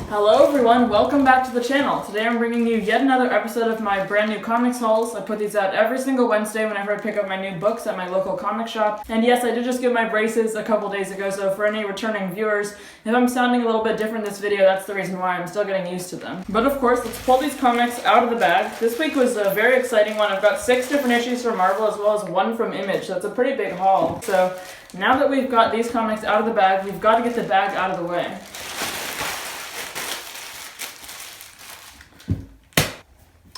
Hello everyone, welcome back to the channel. Today I'm bringing you yet another episode of my brand new comics hauls. I put these out every single Wednesday whenever I pick up my new books at my local comic shop. And yes, I did just get my braces a couple days ago, so for any returning viewers, if I'm sounding a little bit different in this video, that's the reason why. I'm still getting used to them. But of course, let's pull these comics out of the bag. This week was a very exciting one. I've got 6 different issues from Marvel as well as 1 from Image, so it's a pretty big haul. So now that we've got these comics out of the bag, we've got to get the bag out of the way.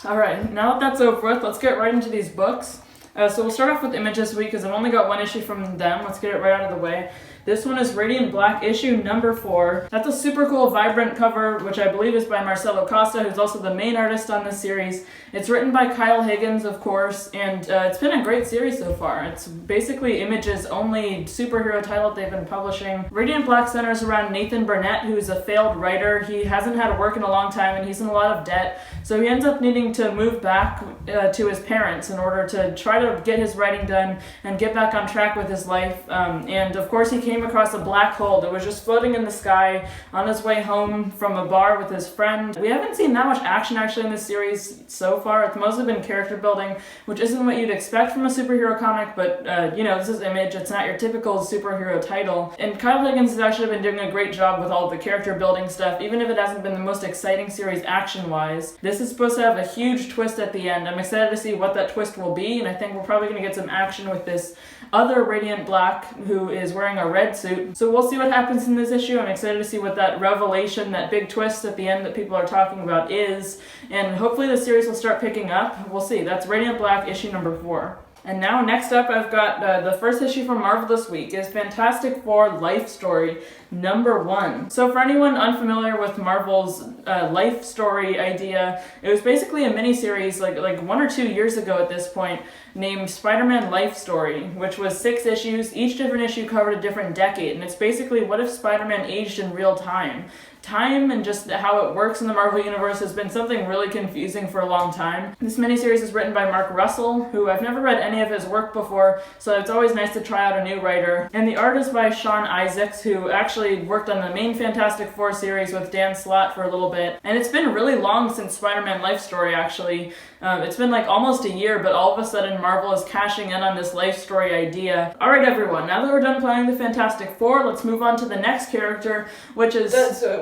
Alright, now that that's over with, let's get right into these books. So we'll start off with Image this week because I've only got 1 issue from them. Let's get it right out of the way. This one is Radiant Black, issue number 4. That's a super cool, vibrant cover, which I believe is by Marcelo Costa, who's also the main artist on this series. It's written by Kyle Higgins, of course, and it's been a great series so far. It's basically Image's only superhero title they've been publishing. Radiant Black centers around Nathan Burnett, who's a failed writer. He hasn't had work in a long time, and he's in a lot of debt, so he ends up needing to move back to his parents in order to try to get his writing done and get back on track with his life. And of course, he came across a black hole that was just floating in the sky on his way home from a bar with his friend. We haven't seen that much action actually in this series so far. It's mostly been character building, which isn't what you'd expect from a superhero comic, but you know, this is Image. It's not your typical superhero title. And Kyle Higgins has actually been doing a great job with all the character building stuff, even if it hasn't been the most exciting series action-wise. This is supposed to have a huge twist at the end. I'm excited to see what that twist will be, and I think we're probably going to get some action with this other Radiant Black who is wearing a red suit. So we'll see what happens in this issue. I'm excited to see what that revelation, that big twist at the end that people are talking about is, and hopefully the series will start picking up. We'll see. That's Radiant Black, issue number 4. And now, next up, I've got the first issue from Marvel this week is Fantastic Four Life Story number 1. So for anyone unfamiliar with Marvel's life story idea, it was basically a miniseries like 1 or 2 years ago at this point, named SpiderMan Life Story, which was 6 issues. Each different issue covered a different decade, and it's basically what if Spider-Man aged in real time. Time and just how it works in the Marvel Universe has been something really confusing for a long time. This miniseries is written by Mark Russell, who I've never read any of his work before, so it's always nice to try out a new writer. And the art is by Sean Isaacs, who actually worked on the main Fantastic Four series with Dan Slott for a little bit. And it's been really long since Spider-Man Life Story, actually. It's been like almost a year, but all of a sudden Marvel is cashing in on this life story idea. Alright everyone, now that we're done playing the Fantastic Four, let's move on to the next character, which is...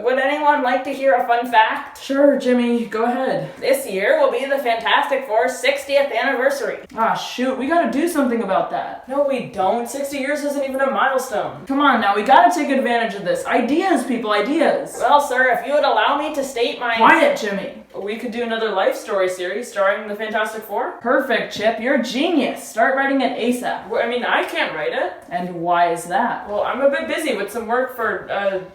Would anyone like to hear a fun fact? Sure, Jimmy, go ahead. This year will be the Fantastic Four's 60th anniversary. Ah, shoot, we gotta do something about that. No, we don't. 60 years isn't even a milestone. Come on now, we gotta take advantage of this. Ideas, people, ideas. Well, sir, if you would allow me to state my... Quiet, Jimmy. We could do another life story series starring the Fantastic Four. Perfect, Chip. You're a genius. Start writing it ASAP. Well, I mean, I can't write it. And why is that? Well, I'm a bit busy with some work for,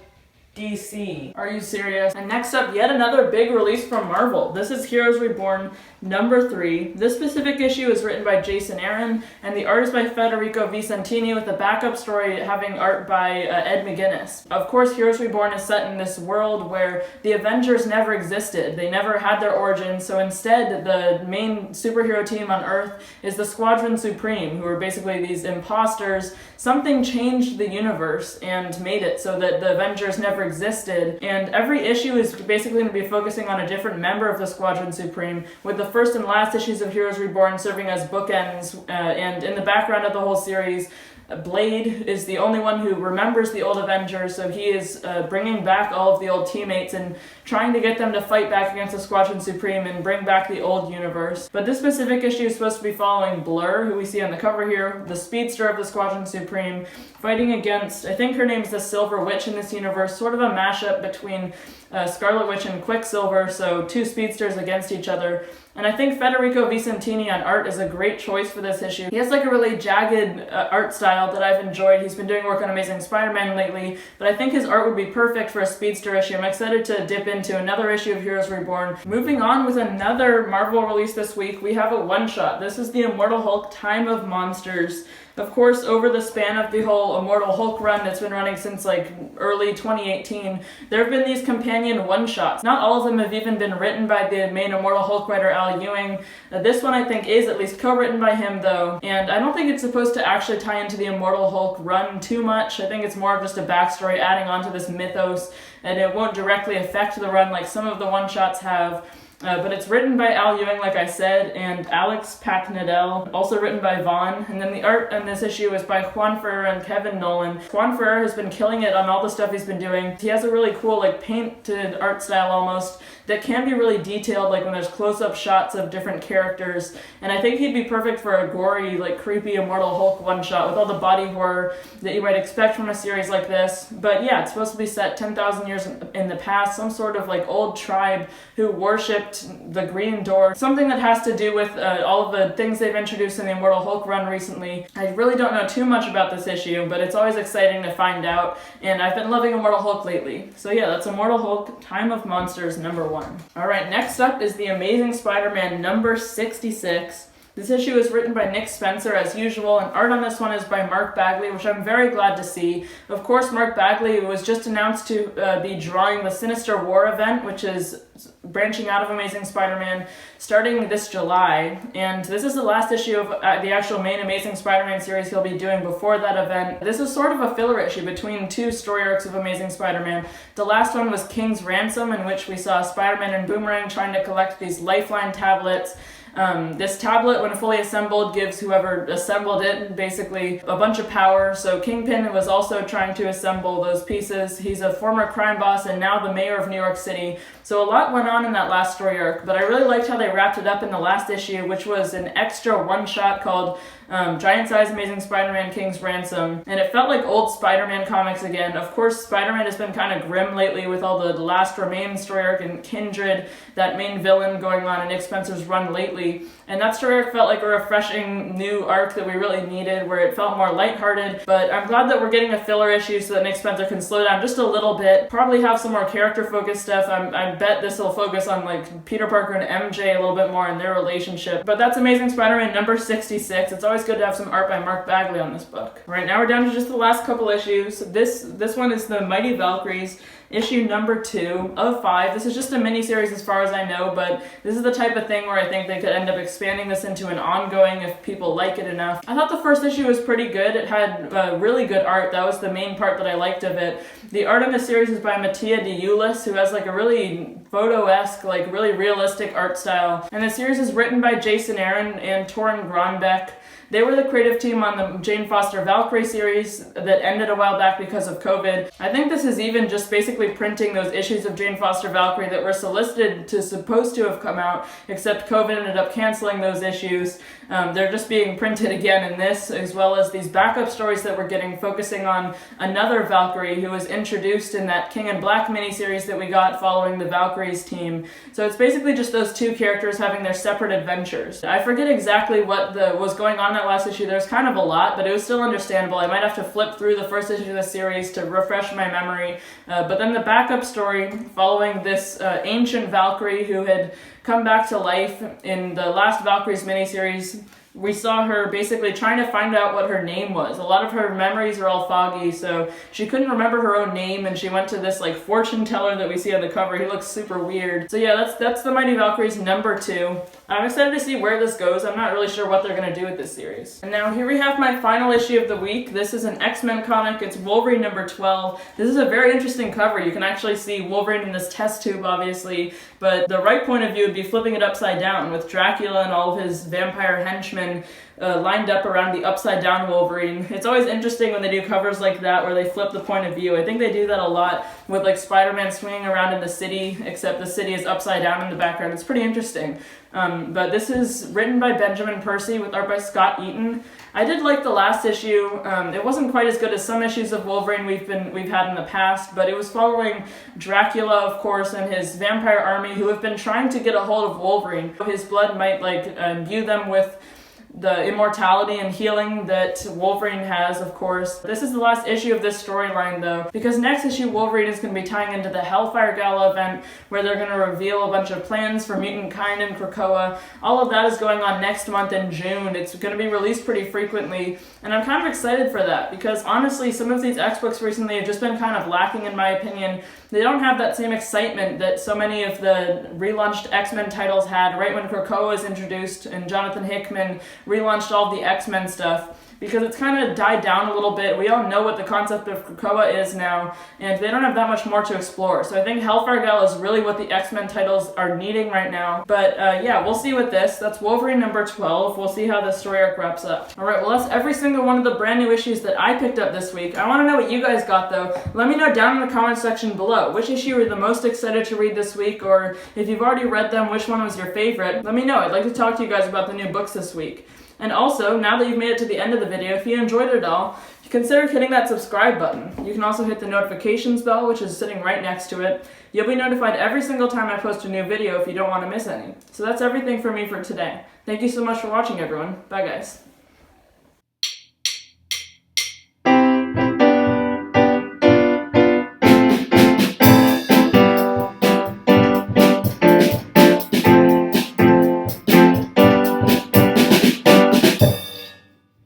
DC. Are you serious? And next up, yet another big release from Marvel. This is Heroes Reborn number 3. This specific issue is written by Jason Aaron, and the art is by Federico Vicentini, with a backup story having art by Ed McGuinness. Of course, Heroes Reborn is set in this world where the Avengers never existed. They never had their origin, so instead, the main superhero team on Earth is the Squadron Supreme, who are basically these imposters. Something changed the universe and made it so that the Avengers never existed, and every issue is basically going to be focusing on a different member of the Squadron Supreme, with the first and last issues of Heroes Reborn serving as bookends, and in the background of the whole series, Blade is the only one who remembers the old Avengers, so he is bringing back all of the old teammates and trying to get them to fight back against the Squadron Supreme and bring back the old universe. But this specific issue is supposed to be following Blur, who we see on the cover here, the speedster of the Squadron Supreme, fighting against, I think her name's the Silver Witch in this universe, sort of a mashup between Scarlet Witch and Quicksilver, so 2 speedsters against each other. And I think Federico Vicentini on art is a great choice for this issue. He has like a really jagged art style that I've enjoyed. He's been doing work on Amazing Spider-Man lately, but I think his art would be perfect for a speedster issue. I'm excited to dip into another issue of Heroes Reborn. Moving on with another Marvel release this week, we have a one-shot. This is the Immortal Hulk Time of Monsters Of course, over the span of the whole Immortal Hulk run that's been running since like early 2018, there have been these companion one-shots. Not all of them have even been written by the main Immortal Hulk writer, Al Ewing. This one I think is at least co-written by him though, and I don't think it's supposed to actually tie into the Immortal Hulk run too much. I think it's more of just a backstory adding on to this mythos, and it won't directly affect the run like some of the one-shots have. But it's written by Al Ewing, like I said, and Alex Packnadel, also written by Vaughn. And then the art in this issue is by Juan Ferrer and Kevin Nolan. Juan Ferrer has been killing it on all the stuff he's been doing. He has a really cool, like, painted art style almost that can be really detailed, like when there's close-up shots of different characters. And I think he'd be perfect for a gory, like, creepy Immortal Hulk one-shot with all the body horror that you might expect from a series like this. But yeah, it's supposed to be set 10,000 years in the past, some sort of, like, old tribe who worshipped the Green Door. Something that has to do with all of the things they've introduced in the Immortal Hulk run recently. I really don't know too much about this issue, but it's always exciting to find out, and I've been loving Immortal Hulk lately. So yeah, that's Immortal Hulk Time of Monsters #1. Alright, next up is the Amazing Spider-Man number 66. This issue is written by Nick Spencer as usual, and art on this one is by Mark Bagley, which I'm very glad to see. Of course, Mark Bagley was just announced to be drawing the Sinister War event, which is branching out of Amazing Spider-Man, starting this July. And this is the last issue of the actual main Amazing Spider-Man series he'll be doing before that event. This is sort of a filler issue between two story arcs of Amazing Spider-Man. The last one was King's Ransom, in which we saw Spider-Man and Boomerang trying to collect these Lifeline tablets. This tablet, when fully assembled, gives whoever assembled it basically a bunch of power. So Kingpin was also trying to assemble those pieces. He's a former crime boss and now the mayor of New York City. So a lot went on in that last story arc, but I really liked how they wrapped it up in the last issue, which was an extra one-shot called Giant Size Amazing Spider-Man King's Ransom. And it felt like old Spider-Man comics again. Of course, Spider-Man has been kind of grim lately with all the last remaining story arc and Kindred, that main villain going on in Nick Spencer's run lately. And that story arc felt like a refreshing new arc that we really needed, where it felt more lighthearted. But I'm glad that we're getting a filler issue so that Nick Spencer can slow down just a little bit. Probably have some more character-focused stuff. I bet this will focus on like Peter Parker and MJ a little bit more in their relationship. But that's Amazing Spider-Man number 66. It's always good to have some art by Mark Bagley on this book. Right now we're down to just the last couple issues. This one is the Mighty Valkyries, issue number 2 of 5. This is just a mini-series as far as I know, but this is the type of thing where I think they could end up expanding this into an ongoing if people like it enough. I thought the first issue was pretty good. It had really good art. That was the main part that I liked of it. The art in the series is by Mattia De Ulis, who has like a really photo-esque, like really realistic art style. And the series is written by Jason Aaron and Torrin Gronbeck. They were the creative team on the Jane Foster Valkyrie series that ended a while back because of COVID. I think this is even just basically printing those issues of Jane Foster Valkyrie that were solicited to supposed to have come out, except COVID ended up canceling those issues. They're just being printed again in this, as well as these backup stories that we're getting focusing on another Valkyrie who was introduced in that King in Black miniseries that we got following the Valkyries team. So it's basically just those two characters having their separate adventures. I forget exactly what was going on in that last issue. There's kind of a lot, but it was still understandable. I might have to flip through the first issue of the series to refresh my memory. But then the backup story following this ancient Valkyrie who had come back to life in the last Valkyries miniseries. We saw her basically trying to find out what her name was. A lot of her memories are all foggy, so she couldn't remember her own name, and she went to this like fortune teller that we see on the cover. He looks super weird. So yeah, that's the Mighty Valkyries number 2. I'm excited to see where this goes. I'm not really sure what they're going to do with this series. And now here we have my final issue of the week. This is an X-Men comic. It's Wolverine number 12. This is a very interesting cover. You can actually see Wolverine in this test tube, obviously, but the right point of view would be flipping it upside down with Dracula and all of his vampire henchmen lined up around the upside down Wolverine. It's always interesting when they do covers like that where they flip the point of view. I think they do that a lot with like Spider-Man swinging around in the city, except the city is upside down in the background. It's pretty interesting. But this is written by Benjamin Percy with art by Scott Eaton. I did like the last issue. It wasn't quite as good as some issues of Wolverine we've had in the past, but it was following Dracula, of course, and his vampire army who have been trying to get a hold of Wolverine. His blood might like imbue them with the immortality and healing that Wolverine has, of course. This is the last issue of this storyline, though, because next issue Wolverine is going to be tying into the Hellfire Gala event, where they're going to reveal a bunch of plans for mutant kind in Krakoa. All of that is going on next month in June. It's going to be released pretty frequently, and I'm kind of excited for that, because honestly, some of these X-books recently have just been kind of lacking, in my opinion. They don't have that same excitement that so many of the relaunched X-Men titles had right when Krakoa was introduced and Jonathan Hickman relaunched all the X-Men stuff, because it's kind of died down a little bit. We all know what the concept of Krakoa is now, and they don't have that much more to explore. So I think Hellfire Gala is really what the X-Men titles are needing right now. But yeah, we'll see with this. That's Wolverine number 12. We'll see how the story arc wraps up. Alright, well that's every single one of the brand new issues that I picked up this week. I want to know what you guys got though. Let me know down in the comment section below. Which issue you were the most excited to read this week, or if you've already read them, which one was your favorite? Let me know. I'd like to talk to you guys about the new books this week. And also, now that you've made it to the end of the video, if you enjoyed it all, consider hitting that subscribe button. You can also hit the notifications bell, which is sitting right next to it. You'll be notified every single time I post a new video if you don't want to miss any. So that's everything for me for today. Thank you so much for watching, everyone. Bye, guys.